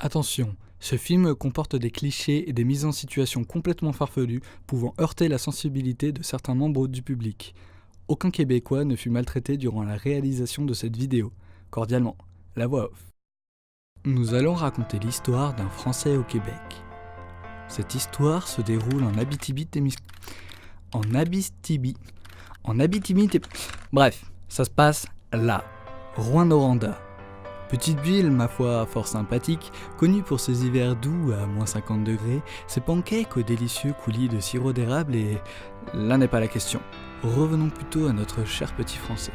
Attention, ce film comporte des clichés et des mises en situation complètement farfelues pouvant heurter la sensibilité de certains membres du public. Aucun Québécois ne fut maltraité durant la réalisation de cette vidéo. Cordialement, la voix off. Nous allons raconter l'histoire d'un Français au Québec. Cette histoire se déroule en Abitibi. Bref, ça se passe là, Rouyn-Noranda. Petite ville, ma foi, fort sympathique, connue pour ses hivers doux à moins 50 degrés, ses pancakes aux délicieux coulis de sirop d'érable et... là n'est pas la question. Revenons plutôt à notre cher petit Français.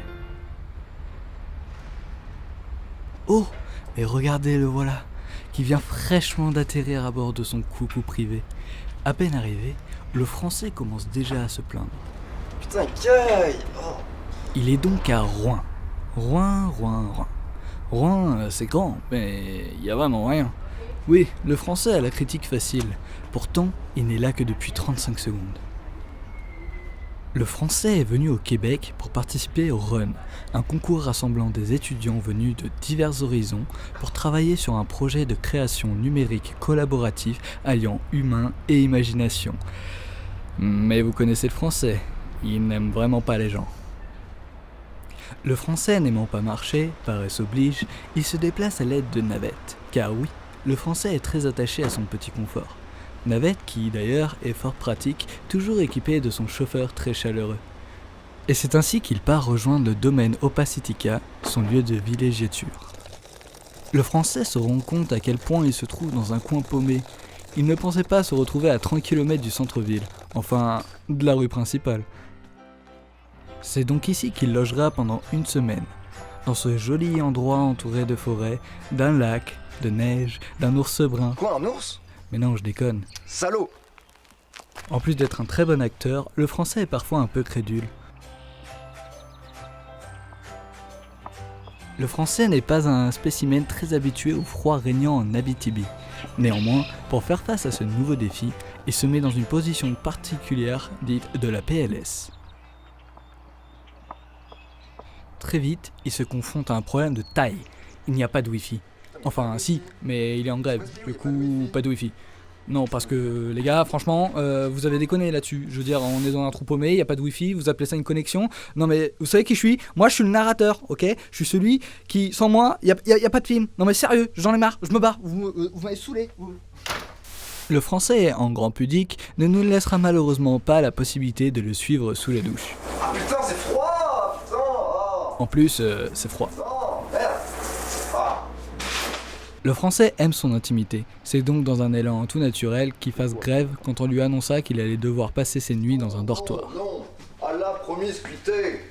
Oh, mais regardez, le voilà, qui vient fraîchement d'atterrir à bord de son coucou privé. À peine arrivé, le Français commence déjà à se plaindre. Putain, caille oh. Il est donc à Rouyn. Rouyn. Rouyn, c'est grand, mais il y a vraiment rien. Oui, le Français a la critique facile. Pourtant, il n'est là que depuis 35 secondes. Le Français est venu au Québec pour participer au RUN, un concours rassemblant des étudiants venus de divers horizons pour travailler sur un projet de création numérique collaboratif alliant humain et imagination. Mais vous connaissez le Français, il n'aime vraiment pas les gens. Le Français n'aimant pas marcher, paresse oblige, il se déplace à l'aide de navettes. Car oui, le Français est très attaché à son petit confort. Navette qui, d'ailleurs, est fort pratique, toujours équipé de son chauffeur très chaleureux. Et c'est ainsi qu'il part rejoindre le domaine Opacitica, son lieu de villégiature. Le Français se rend compte à quel point il se trouve dans un coin paumé. Il ne pensait pas se retrouver à 30 km du centre-ville, enfin, de la rue principale. C'est donc ici qu'il logera pendant une semaine, dans ce joli endroit entouré de forêts, d'un lac, de neige, d'un ours brun. Quoi, un ours? Mais non, je déconne. Salaud! En plus d'être un très bon acteur, le Français est parfois un peu crédule. Le Français n'est pas un spécimen très habitué au froid régnant en Abitibi. Néanmoins, pour faire face à ce nouveau défi, il se met dans une position particulière dite de la PLS. Très vite, il se confronte à un problème de taille. Il n'y a pas de Wi-Fi. Enfin, si, mais il est en grève. Du coup, pas de Wi-Fi. Non, parce que, les gars, franchement, vous avez déconné là-dessus. Je veux dire, on est dans un trou paumé, il n'y a pas de Wi-Fi, vous appelez ça une connexion. Non, mais vous savez qui je suis? Moi, je suis le narrateur, ok? Je suis celui qui, sans moi, il n'y a pas de film. Non, mais sérieux, j'en ai marre, je me barre. Vous m'avez saoulé. Le Français, en grand pudique, ne nous laissera malheureusement pas la possibilité de le suivre sous la douche. Ah putain, c'est froid! Putain! Oh. En plus, c'est froid. Oh, merde! Ah. Le Français aime son intimité, c'est donc dans un élan tout naturel qu'il fasse grève quand on lui annonça qu'il allait devoir passer ses nuits dans un dortoir. Non, Allah promiscuité!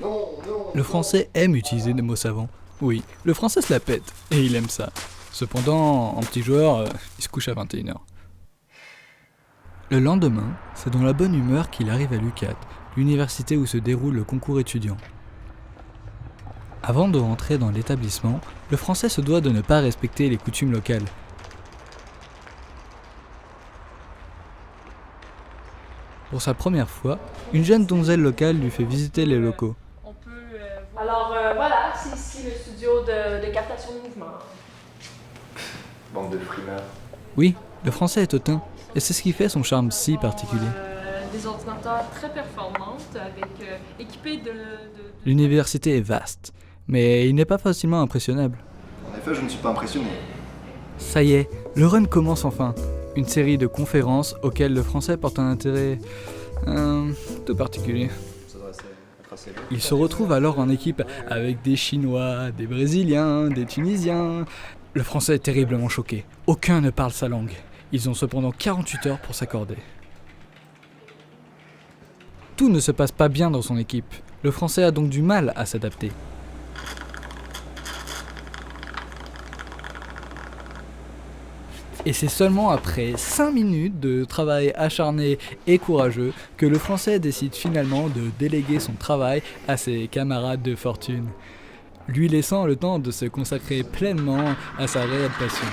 Non. Le Français aime utiliser des mots savants. Oui, le Français se la pète, et il aime ça. Cependant, en petit joueur, il se couche à 21h. Le lendemain, c'est dans la bonne humeur qu'il arrive à l'UQAT, l'université où se déroule le concours étudiant. Avant de rentrer dans l'établissement, le Français se doit de ne pas respecter les coutumes locales. Pour sa première fois, une jeune donzelle locale lui fait visiter les locaux. Alors voilà, c'est ici le studio de captation de mouvement. Bande de frimeurs. Oui, le Français est hautain, et c'est ce qui fait son charme si particulier. Des ordinateurs très performants, équipés de... L'université est vaste, mais il n'est pas facilement impressionnable. En effet, je ne suis pas impressionné. Ça y est, le run commence enfin. Une série de conférences auxquelles le Français porte un intérêt... tout particulier. Il se retrouve alors en équipe avec des Chinois, des Brésiliens, des Tunisiens... Le Français est terriblement choqué. Aucun ne parle sa langue. Ils ont cependant 48 heures pour s'accorder. Tout ne se passe pas bien dans son équipe. Le Français a donc du mal à s'adapter. Et c'est seulement après 5 minutes de travail acharné et courageux que le Français décide finalement de déléguer son travail à ses camarades de fortune, lui laissant le temps de se consacrer pleinement à sa réelle passion.